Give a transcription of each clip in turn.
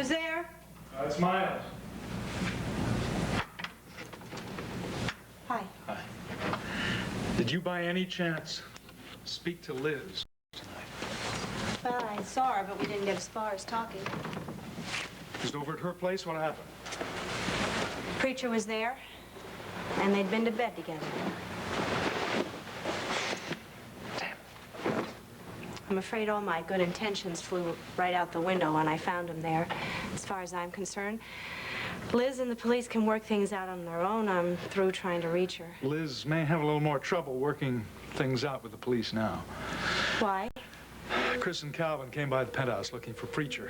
Who's there? It's Miles. Hi. Hi. Did you by any chance speak to Liz tonight? Well, I saw her, but we didn't get as far as talking. Just over at her place? What happened? Preacher was there, and they'd been to bed together. I'm afraid all my good intentions flew right out the window when I found him there. As far as I'm concerned, Liz and the police can work things out on their own. I'm through trying to reach her. Liz may have a little more trouble working things out with the police now. Why? Chris and Calvin came by the penthouse looking for Preacher.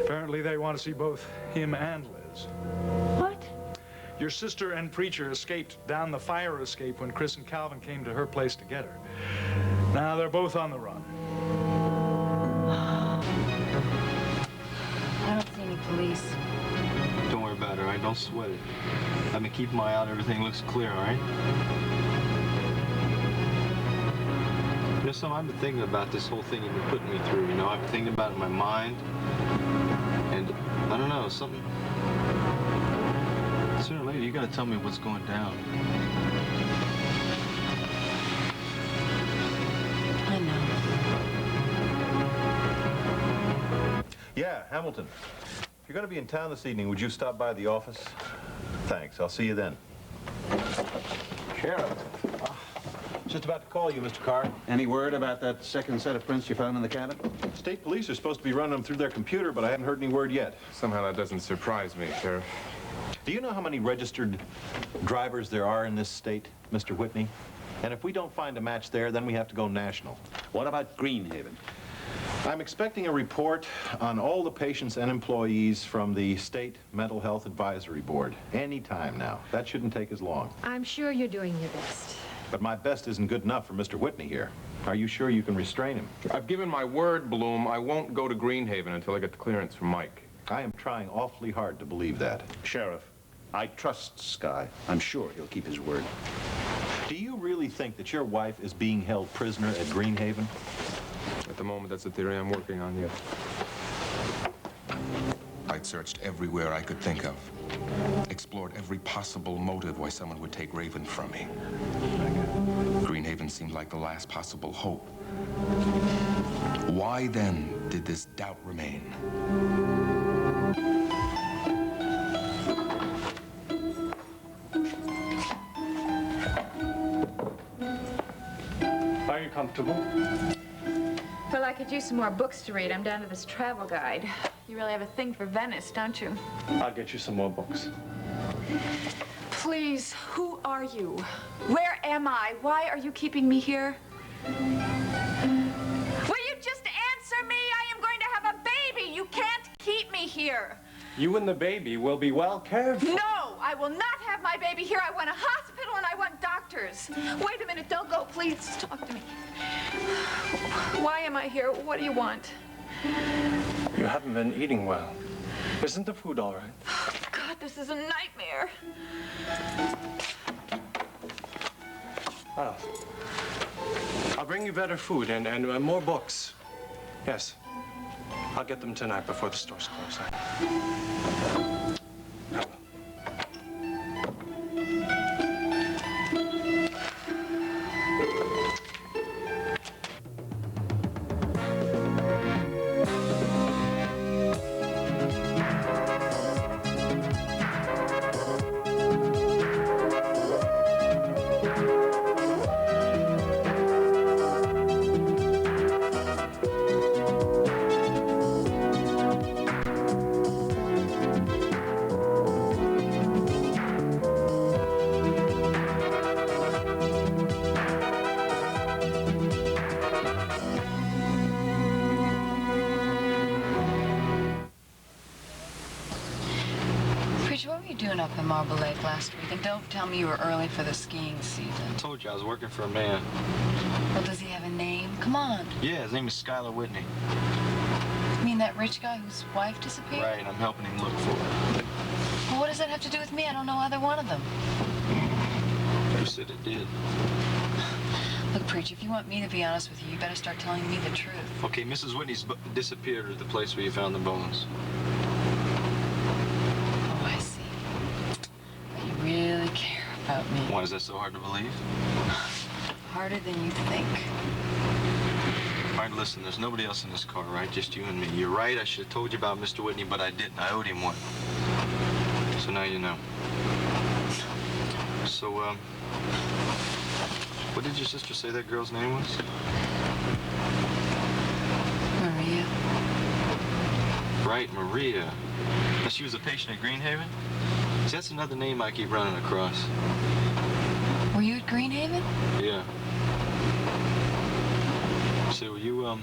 Apparently they want to see both him and Liz. What? Your sister and Preacher escaped down the fire escape when Chris and Calvin came to her place to get her. Now they're both on the run. I don't see any police. Don't worry about it, all right? Don't sweat it. I've been keeping my eye out. Everything looks clear, all right? You know something? I've been thinking about this whole thing you've been putting me through, you know? I've been thinking about it in my mind. And I don't know, something... Sooner or later, you gotta tell me what's going down. I know. Yeah, Hamilton. If you're going to be in town this evening, would you stop by the office? Thanks. I'll see you then. Sheriff. Just about to call you, Mr. Carr. Any word about that second set of prints you found in the cabin? State police are supposed to be running them through their computer, but I haven't heard any word yet. Somehow that doesn't surprise me, Sheriff. Do you know how many registered drivers there are in this state, Mr. Whitney? And if we don't find a match there, then we have to go national. What about Greenhaven? I'm expecting a report on all the patients and employees from the State Mental Health Advisory Board any time now. That shouldn't take as long. I'm sure you're doing your best. But my best isn't good enough for Mr. Whitney here. Are you sure you can restrain him? I've given my word, Bloom. I won't go to Greenhaven until I get the clearance from Mike. I am trying awfully hard to believe that. Sheriff, I trust Sky. I'm sure he'll keep his word. Do you really think that your wife is being held prisoner at Greenhaven? At the moment, that's the theory I'm working on, yes. I'd searched everywhere I could think of. Explored every possible motive why someone would take Raven from me. Greenhaven seemed like the last possible hope. Why then did this doubt remain? Are you comfortable? Well, I could use some more books to read. I'm down to this travel guide. You really have a thing for Venice, don't you? I'll get you some more books. Please, who are you? Where am I? Why are you keeping me here? Will you just answer me? I am going to have a baby. You can't keep me here. You and the baby will be well cared for. No, I will not have my baby here. I want a hospital and I want doctors. Wait a minute, don't go. Please, talk to me. Why am I here? What do you want? You haven't been eating well. Isn't the food all right? Oh, God, this is a nightmare. Well, I'll bring you better food and more books. Yes. I'll get them tonight before the store's closed. I will. What were you doing up in Marble Lake last week? And don't tell me you were early for the skiing season. I told you I was working for a man. Well, does he have a name? Come on. Yeah, his name is Skylar Whitney. You mean that rich guy whose wife disappeared? Right, and I'm helping him look for her. Well, what does that have to do with me? I don't know either one of them. You said it did. Look, Preacher, if you want me to be honest with you, you better start telling me the truth. Okay, Mrs. Whitney's disappeared at the place where you found the bones. Oh, I see. But you really care about me. Why is that so hard to believe? Harder than you think. All right, listen, there's nobody else in this car, right? Just you and me. You're right, I should have told you about Mr. Whitney, but I didn't. I owed him one. So now you know. So, what did your sister say that girl's name was? Maria. Right, Maria. Now, she was a patient at Greenhaven? See, that's another name I keep running across. Were you at Greenhaven? Yeah. So, you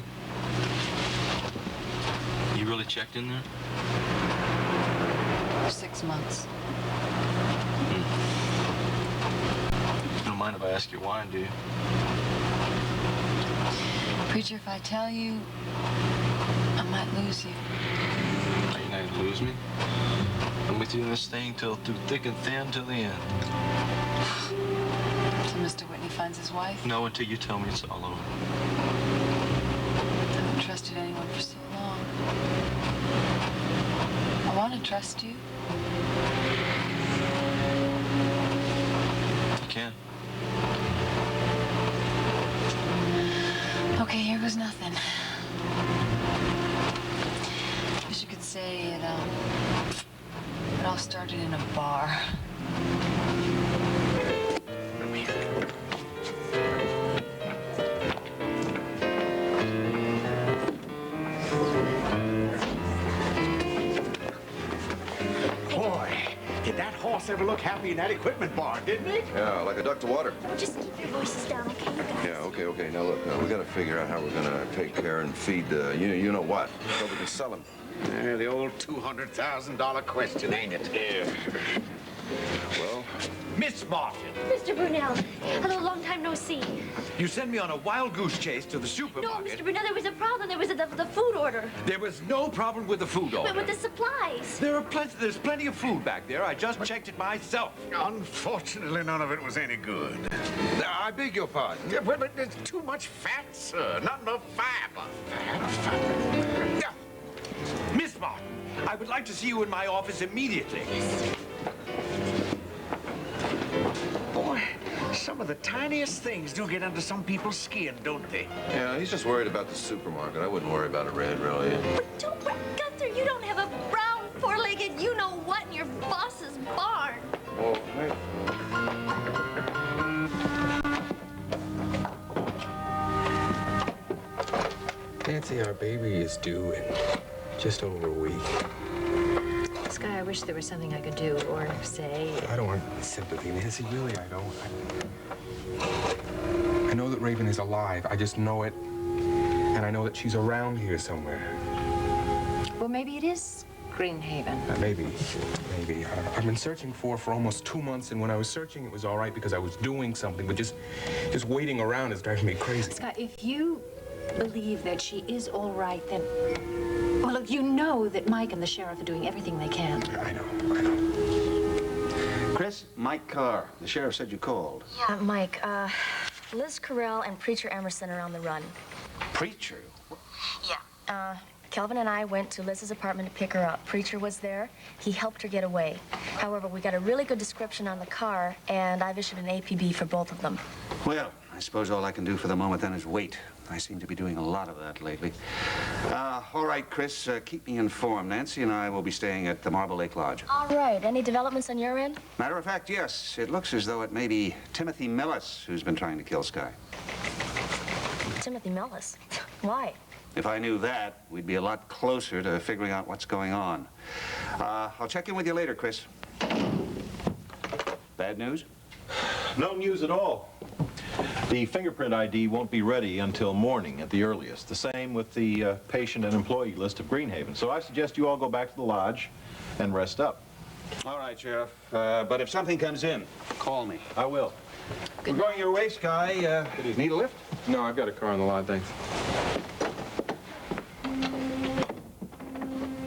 really checked in there? For 6 months. You don't mind if I ask you why, do you? Preacher, if I tell you, I might lose you. Are you not gonna lose me? I'm with you in this thing through thick and thin till the end. So Mr. Whitney finds his wife? No, until you tell me it's all over. I haven't trusted anyone for so long. I want to trust you. You can. Okay, here goes nothing. I guess you could say it all started in a bar. Boy, did that horse ever look happy in that equipment bar, didn't he? Yeah, like a duck to water. Just keep your voices down, okay, you guys? Yeah, okay. Now, look, we got to figure out how we're going to take care and feed, you know what, so we can sell him. Yeah, the old $200,000 question, ain't it? Yeah. Well? Miss Martin. Mr. Brunel, hello, long time no see. You sent me on a wild goose chase to the No, supermarket. Mr. Brunel, there was a problem. There was the food order. There was no problem with the food order. But with the supplies. There's plenty of food back there. I just checked it myself. Unfortunately, none of it was any good. I beg your pardon. Yeah, but there's too much fat, sir. Not enough fiber. Yeah. Miss Martin, I would like to see you in my office immediately. Boy, some of the tiniest things do get under some people's skin, don't they? Yeah, he's just worried about the supermarket. I wouldn't worry about it, Red, really. But don't, Gunther, you don't have a brown, four-legged you-know-what in your boss's barn. Well, hey. Nancy, our baby is due in just over a week. Sky, I wish there was something I could do or say. I don't want sympathy, Nancy. Really, I don't. I know that Raven is alive. I just know it. And I know that she's around here somewhere. Well, maybe it is Greenhaven. Maybe. I've been searching for almost 2 months, and when I was searching, it was all right because I was doing something, but just waiting around is driving me crazy. Sky, if you believe that she is all right, then... Well, look, you know that Mike and the sheriff are doing everything they can. I know. Chris, Mike Carr. The sheriff said you called. Yeah, Mike, Liz Carell and Preacher Emerson are on the run. Preacher? Yeah. Kelvin and I went to Liz's apartment to pick her up. Preacher was there. He helped her get away. However, we got a really good description on the car, and I've issued an APB for both of them. Well, I suppose all I can do for the moment then is wait. I seem to be doing a lot of that lately. All right, Chris, keep me informed. Nancy and I will be staying at the Marble Lake Lodge. All right. Any developments on your end? Matter of fact, yes. It looks as though it may be Timothy Millis who's been trying to kill Sky. Timothy Millis. Why? If I knew that, we'd be a lot closer to figuring out what's going on. I'll check in with you later, Chris. Bad news? No news at all. The fingerprint ID won't be ready until morning at the earliest. The same with the patient and employee list of Greenhaven. So I suggest you all go back to the lodge and rest up. All right, Sheriff. But if something comes in, call me. I will. We're going your way, Sky. Need a lift? No, I've got a car on the lot, thanks.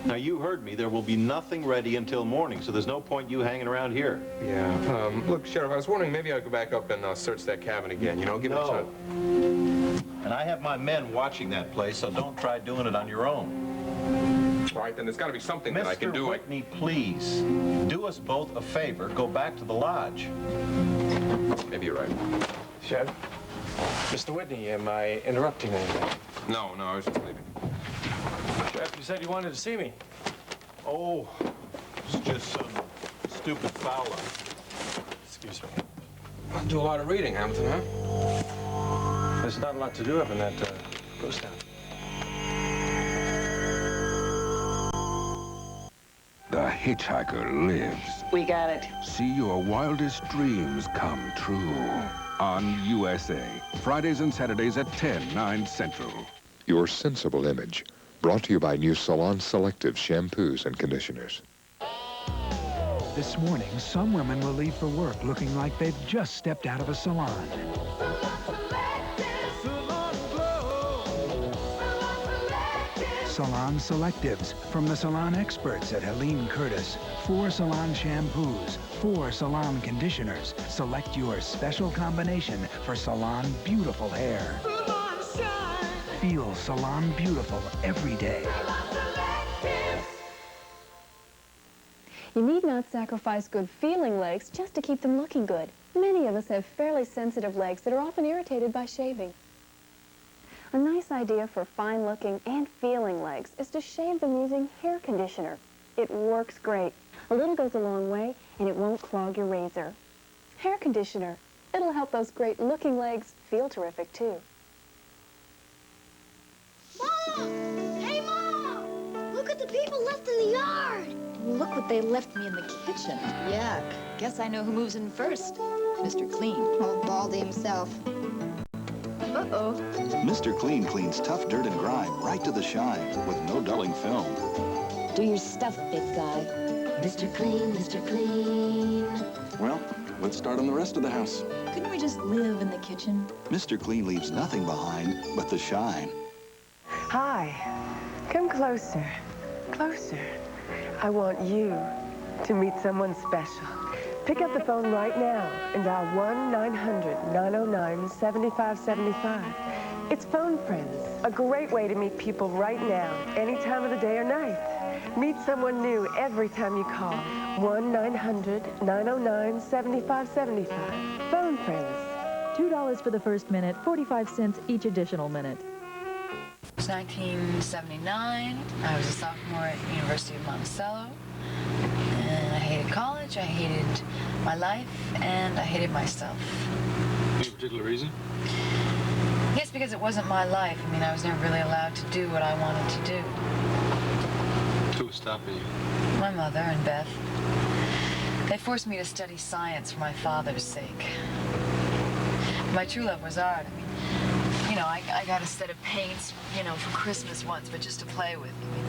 Now, you heard me. There will be nothing ready until morning, so there's no point you hanging around here. Yeah, look, Sheriff, I was wondering maybe I could go back up and search that cabin again, you know, give it a shot. And I have my men watching that place, so don't try doing it on your own. All right, then there's got to be something that I can do. Mr. Whitney, please, do us both a favor. Go back to the lodge. Maybe you're right. Sheriff? Mr. Whitney, am I interrupting anything? No, I was just leaving. Sheriff, you said you wanted to see me. Oh, it's just some stupid fowler. Excuse me. I'll do a lot of reading, Hamilton, huh? There's not a lot to do up in that ghost town. The hitchhiker lives. We got it. See your wildest dreams come true on USA. Fridays and Saturdays at 10, 9 Central. Your sensible image. Brought to you by new Salon Selective shampoos and conditioners. This morning, some women will leave for work looking like they've just stepped out of a salon. Salon Selectives from the salon experts at Helene Curtis. 4 salon shampoos, 4 salon conditioners. Select your special combination for salon beautiful hair. Feel salon beautiful every day. You need not sacrifice good-feeling legs just to keep them looking good. Many of us have fairly sensitive legs that are often irritated by shaving. A nice idea for fine-looking and feeling legs is to shave them using hair conditioner. It works great. A little goes a long way, and it won't clog your razor. Hair conditioner. It'll help those great-looking legs feel terrific, too. Mom! Hey, Mom! Look at the people left in the yard. Look what they left me in the kitchen. Yuck. Guess I know who moves in first. Mr. Clean. Old Baldy himself. Uh-oh. Mr. Clean cleans tough dirt and grime right to the shine with no dulling film. Do your stuff, big guy. Mr. Clean, Mr. Clean. Well, let's start on the rest of the house. Couldn't we just live in the kitchen? Mr. Clean leaves nothing behind but the shine. Hi. Come closer. Closer. I want you to meet someone special. Pick up the phone right now and dial 1-900-909-7575. It's Phone Friends, a great way to meet people right now, any time of the day or night. Meet someone new every time you call. 1-900-909-7575. Phone Friends. $2 for the first minute, 45 cents each additional minute. It was 1979. I was a sophomore at the University of Monticello. And I hated college, I hated my life, and I hated myself. Any particular reason? Yes, because it wasn't my life. I mean, I was never really allowed to do what I wanted to do. Who was stopping you? My mother and Beth. They forced me to study science for my father's sake. My true love was art. I mean, you know, I got a set of paints, you know, for Christmas once, but just to play with. I mean,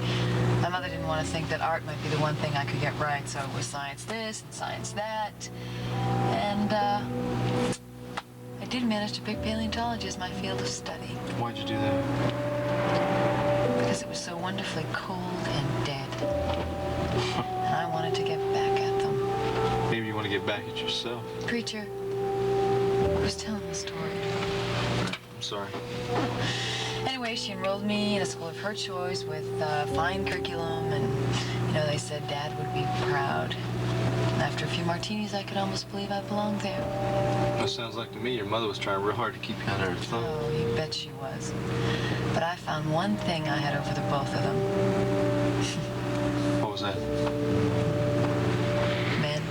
my mother didn't want to think that art might be the one thing I could get right, so it was science this and science that. And, I did manage to pick paleontology as my field of study. Why'd you do that? Because it was so wonderfully cold and dead. And I wanted to get back at them. Maybe you want to get back at yourself. Preacher, who's telling the story? I'm sorry. Anyway, she enrolled me in a school of her choice with a fine curriculum, and, you know, they said Dad would be proud. And after a few martinis, I could almost believe I belonged there. Well, sounds like to me your mother was trying real hard to keep you under her thumb. Oh, you bet she was. But I found one thing I had over the both of them. What was that? Men.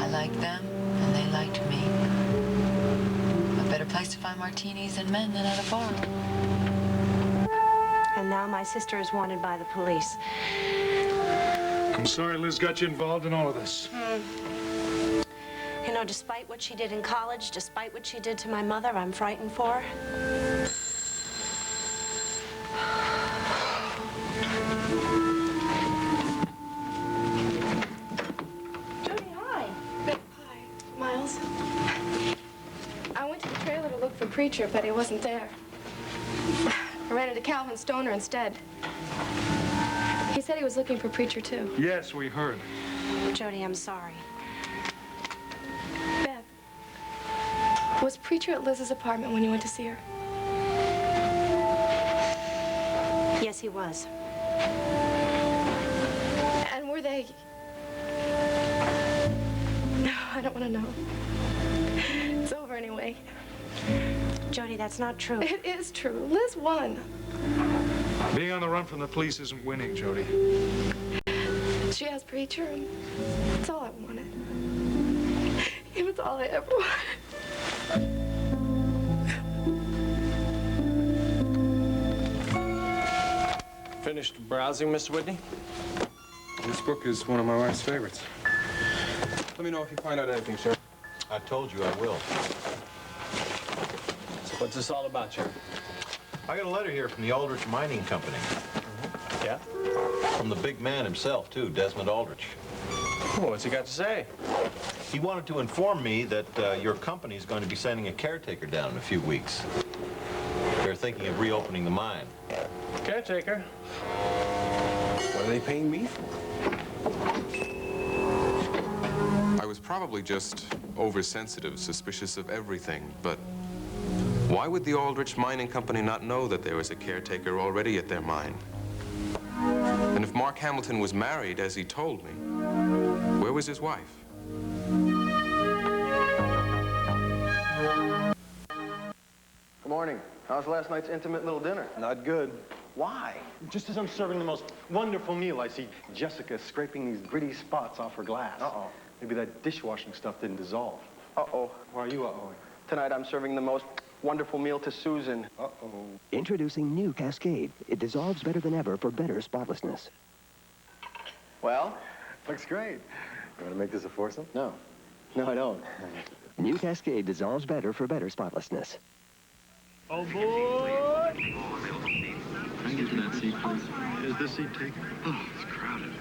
I liked them, and they liked me. A better place to find martinis and men than at a bar. And now my sister is wanted by the police. I'm sorry Liz got you involved in all of this. You know, despite what she did in college, despite what she did to my mother, I'm frightened for her. Judy, hi. Hi, Miles. I went to the trailer to look for Preacher, but he wasn't there. I ran into Calvin Stoner instead. said he was looking for Preacher, too. Yes, we heard. Jody, I'm sorry. Beth, was Preacher at Liz's apartment when you went to see her? Yes, he was. And were they... No, I don't want to know. It's over anyway. Jody, that's not true. It is true. Liz won. Being on the run from the police isn't winning, Jody. She has Preacher, and that's all I wanted. It was all I ever wanted. Finished browsing, Mr. Whitney? This book is one of my wife's favorites. Let me know if you find out anything, Sheriff. I told you I will. So what's this all about, Sheriff? I got a letter here from the Aldrich Mining Company. Yeah? From the big man himself, too, Desmond Aldrich. Oh, what's he got to say? He wanted to inform me that your company is going to be sending a caretaker down in a few weeks. They're thinking of reopening the mine. Caretaker? What are they paying me for? I was probably just oversensitive, suspicious of everything, but why would the Aldrich Mining Company not know that there was a caretaker already at their mine? And if Mark Hamilton was married, as he told me, where was his wife? Good morning. How's last night's intimate little dinner? Not good. Why? Just as I'm serving the most wonderful meal, I see Jessica scraping these gritty spots off her glass. Uh-oh. Maybe that dishwashing stuff didn't dissolve. Uh-oh. Why are you uh-ohing? Tonight I'm serving the most wonderful meal to Susan. Uh-oh. Introducing new Cascade. It dissolves better than ever for better spotlessness. Well? Looks great. You want to make this a foursome? No. No, I don't. New Cascade dissolves better for better spotlessness. Oh, boy! Can I use that seat, please? Is this seat taken? Oh, it's crowded.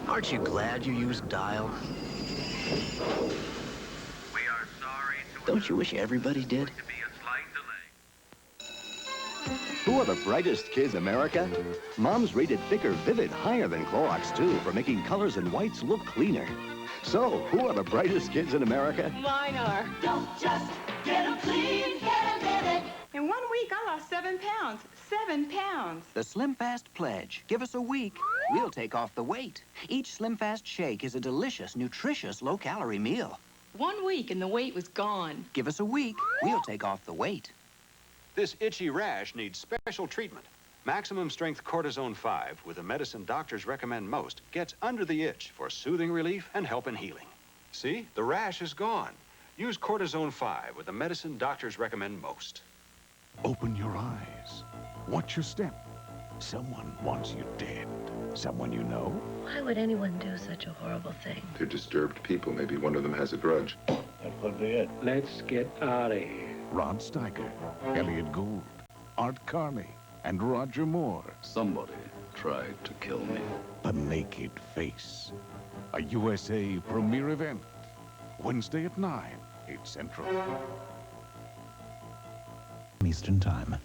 Aren't you glad you used dial? Don't you wish everybody did? Who are the brightest kids in America? Mom's rated Thicker Vivid higher than Clorox, too, for making colors and whites look cleaner. So, who are the brightest kids in America? Mine are. Don't just get them clean, get them vivid. In 1 week, I lost 7 pounds. 7 pounds. The Slim Fast Pledge. Give us a week. We'll take off the weight. Each Slim Fast shake is a delicious, nutritious, low-calorie meal. 1 week and the weight was gone. Give us a week. We'll take off the weight. This itchy rash needs special treatment. Maximum strength cortisone 5, with the medicine doctors recommend most, gets under the itch for soothing relief and help in healing. See, the rash is gone. Use cortisone 5 with the medicine doctors recommend most. Open your eyes. Watch your step. Someone wants you dead. Someone you know. Why would anyone do such a horrible thing? They're disturbed people. Maybe one of them has a grudge. That could be it. Let's get out of here. Rod Steiger, Elliot Gould, Art Carney, and Roger Moore. Somebody tried to kill me. The Naked Face. A USA premiere event. Wednesday at 9, 8 Central. Eastern Time.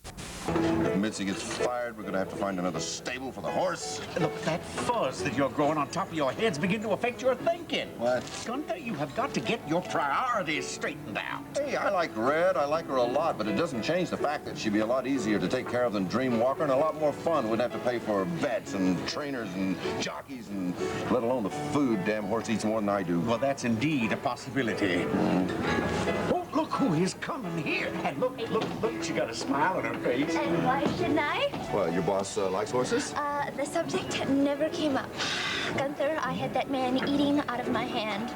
If Mitzi gets fired, we're gonna have to find another stable for the horse. Look, that fuzz that you're growing on top of your head's beginning to affect your thinking. What? Gunther, you have got to get your priorities straightened out. Hey, I like Red. I like her a lot, but it doesn't change the fact that she'd be a lot easier to take care of than Dreamwalker and a lot more fun. We'd have to pay for vets and trainers and jockeys and let alone the food. Damn horse eats more than I do. Well, that's indeed a possibility. Oh, look who is coming here. And look, she got a smile on her face. And why shouldn't I? Well, your boss likes horses? The subject never came up. Gunther, I had that man eating out of my hand.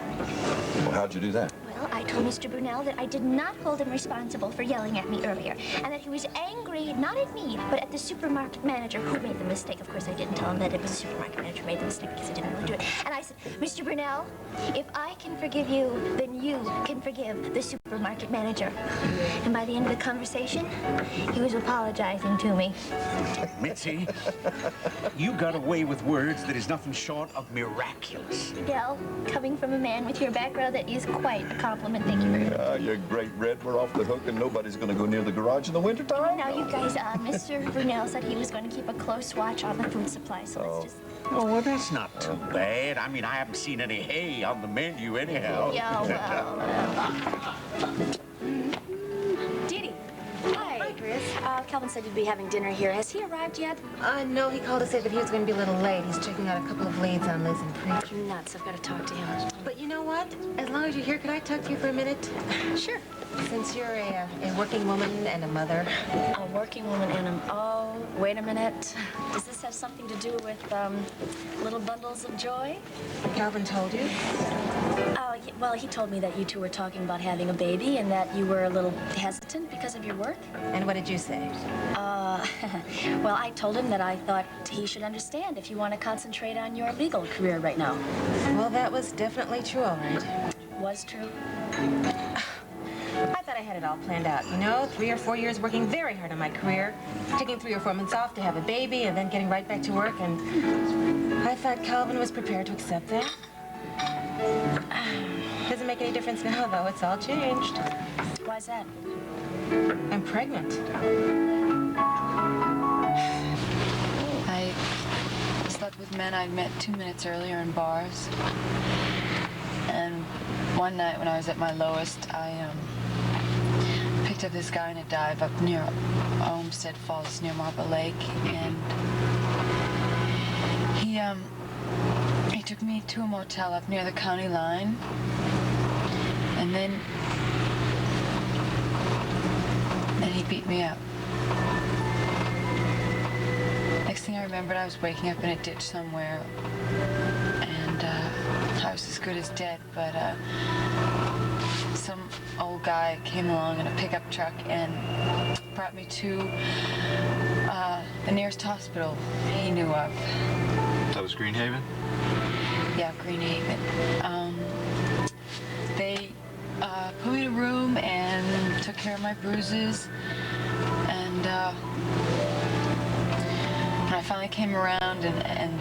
Well, how'd you do that? Well, I told Mr. Brunel that I did not hold him responsible for yelling at me earlier, and that he was angry, not at me, but at the supermarket manager who made the mistake. Of course, I didn't tell him that it was the supermarket manager who made the mistake because I didn't want to do it. And I said, Mr. Brunel, if I can forgive you, then you can forgive the supermarket manager. And by the end of the conversation, he was apologizing to me. Mitzi, you got away with words that is nothing short of miraculous. Del, coming from a man with your background, that is quite a compliment. Thank you very much. You're great, Red. We're off the hook, and nobody's going to go near the garage in the wintertime. Now, you guys, Mr. Brunel said he was going to keep a close watch on the food supply, so let's just... Oh, well, that's not too bad. I mean, I haven't seen any hay on the menu anyhow. Yeah, well. Didi. Hi, Chris. Calvin said you'd be having dinner here. Has he arrived yet? No, he called to say that he was going to be a little late. He's checking out a couple of leads on Liz and Preach. You're nuts. I've got to talk to him. But you know what? As long as you're here, could I talk to you for a minute? Sure. Since you're a working woman and a mother. A working woman and a... Oh, wait a minute. Does this have something to do with, little bundles of joy? Calvin told you? Oh, well, he told me that you two were talking about having a baby and that you were a little hesitant because of your work. And what did you say? Well, I told him that I thought he should understand if you want to concentrate on your legal career right now. Well, that was definitely true, all right. Was true? I thought I had it all planned out, you know? 3 or 4 years working very hard on my career, taking 3 or 4 months off to have a baby, and then getting right back to work, and I thought Calvin was prepared to accept that. Doesn't make any difference now, though. It's all changed. Why's that? I'm pregnant. I slept with men I'd met 2 minutes earlier in bars. And one night when I was at my lowest, I picked up this guy in a dive up near Olmsted Falls near Marble Lake, and he took me to a motel up near the county line, and then he beat me up. Next thing I remembered, I was waking up in a ditch somewhere, and I was as good as dead, but some old guy came along in a pickup truck and brought me to the nearest hospital he knew of. That was Greenhaven? Yeah, Greenhaven. They put me in a room and took care of my bruises, and when I finally came around and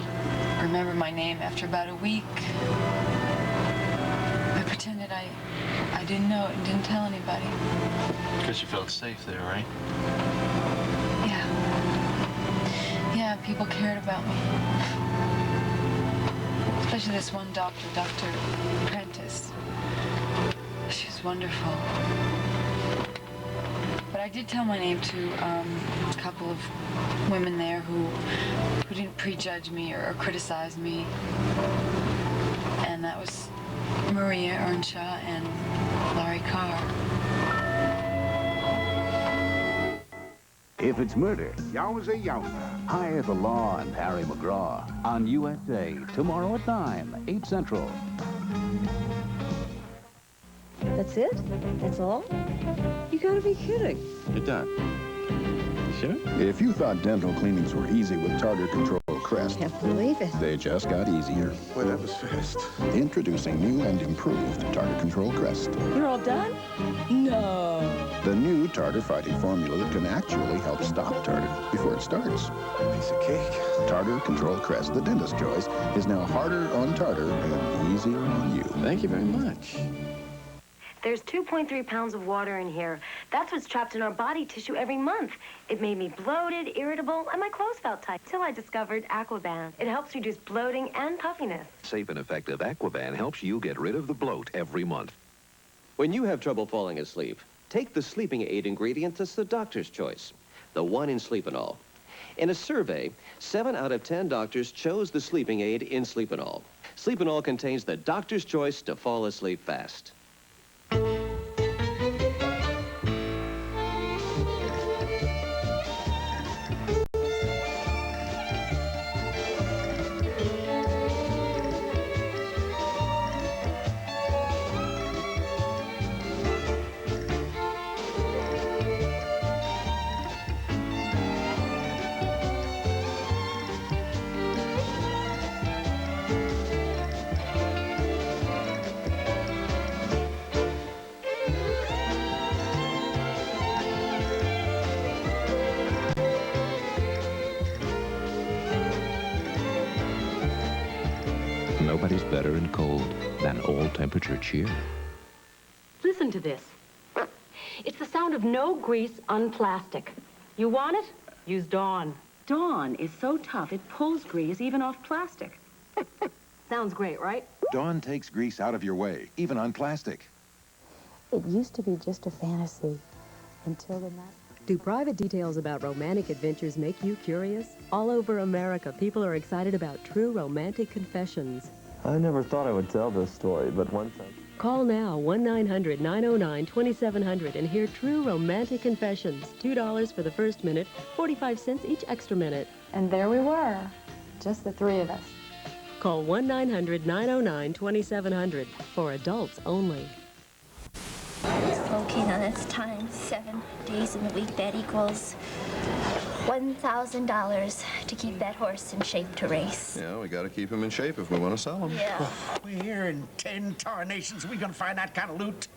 remembered my name after about a week, I pretended I didn't know it and didn't tell anybody. Because you felt safe there, right? Yeah. Yeah, people cared about me. Especially this one doctor, Dr. Prentice. She was wonderful. But I did tell my name to a couple of women there who didn't prejudge me or criticize me. And that was Maria Earnshaw and Laurie Carr. If it's murder, yowza yowza. Hire the Law and Harry McGraw on USA tomorrow at 9, 8 Central. That's it? That's all? You gotta be kidding. You're done. Sure? If you thought dental cleanings were easy with Tartar Control Crest, Can't believe it. they just got easier. Boy, that was fast. Introducing new and improved Tartar Control Crest. You're all done? No. The new tartar fighting formula that can actually help stop tartar before it starts. Piece of cake. Tartar Control Crest, the dentist's choice, is now harder on tartar and easier on you. Thank you very much. There's 2.3 pounds of water in here. That's what's trapped in our body tissue every month. It made me bloated, irritable, and my clothes felt tight till I discovered Aquaban. It helps reduce bloating and puffiness. Safe and effective Aquaban helps you get rid of the bloat every month. When you have trouble falling asleep, take the sleeping aid ingredient that's the doctor's choice, the one in Sleepinol. In a survey, 7 out of 10 doctors chose the sleeping aid in Sleepinol. Sleepinol contains the doctor's choice to fall asleep fast. Nobody's better in cold than all-temperature cheer. Listen to this. It's the sound of no grease on plastic. You want it? Use Dawn. Dawn is so tough it pulls grease even off plastic. Sounds great, right? Dawn takes grease out of your way, even on plastic. It used to be just a fantasy until the night. Do private details about romantic adventures make you curious? All over America, people are excited about true romantic confessions. I never thought I would tell this story, but once I... Call now, 1-900-909-2700, and hear true romantic confessions. $2 for the first minute, 45 cents each extra minute. And there we were, just the three of us. Call 1-900-909-2700 for adults only. Okay, now that's times 7 days in the week. That equals $1,000 to keep that horse in shape to race. Yeah, we got to keep him in shape if we want to sell him. Yeah. Where in 10 tarnations we gonna find that kind of loot?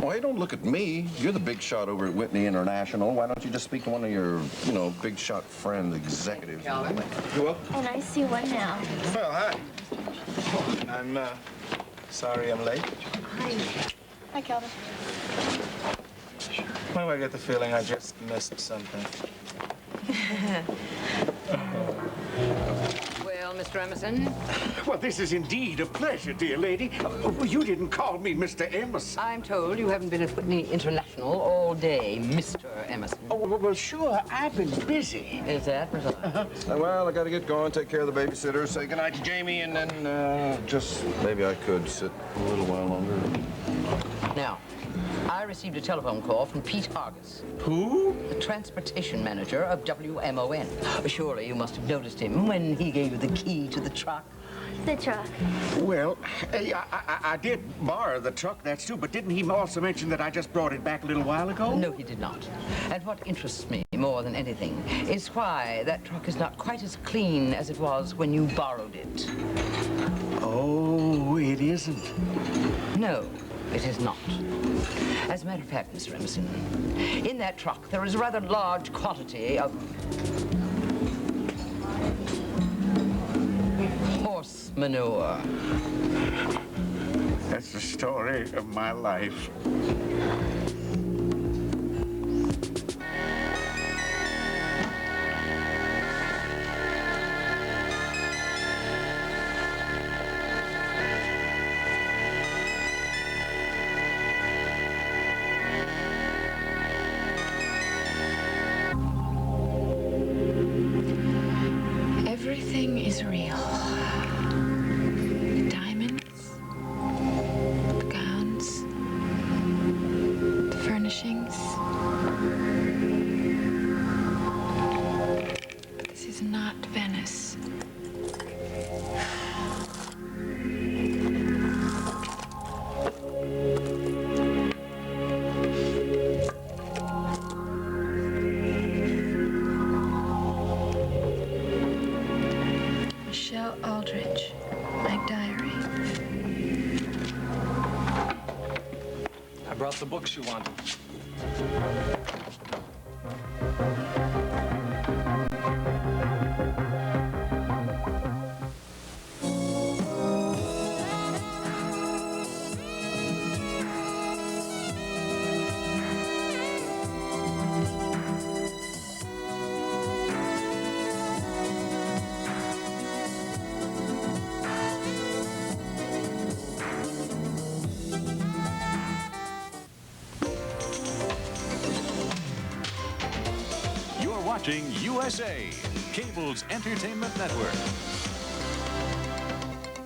Well, hey, don't look at me. You're the big shot over at Whitney International. Why don't you just speak to one of your, big shot friend executives? You will? And I see one now. Well, hi. I'm sorry I'm late. Hi. Hi, Calvin. Why do I get the feeling I just missed something? Well, Mr. Emerson? Well, this is indeed a pleasure, dear lady. You didn't call me Mr. Emerson. I'm told you haven't been at Whitney International all day, Mr. Emerson. Oh, well, sure. I've been busy. Is that precise? Well, I got to get going, take care of the babysitter, say goodnight to Jamie, and then just maybe I could sit a little while longer. Now, I received a telephone call from Pete Hargis. Who? The transportation manager of WMON. Surely you must have noticed him when he gave you the key to the truck. The truck. Well, I did borrow the truck, that's true, but didn't he also mention that I just brought it back a little while ago? No, he did not. And what interests me more than anything is why that truck is not quite as clean as it was when you borrowed it. Oh, it isn't? No. It is not. As a matter of fact, Mr. Emerson, in that truck there is a rather large quantity of horse manure. That's the story of my life. Everything is real. The diamonds, the gowns, the furnishings. But this is not Venice. Aldrich, my diary. I brought the books you wanted. Watching USA, cable's entertainment network.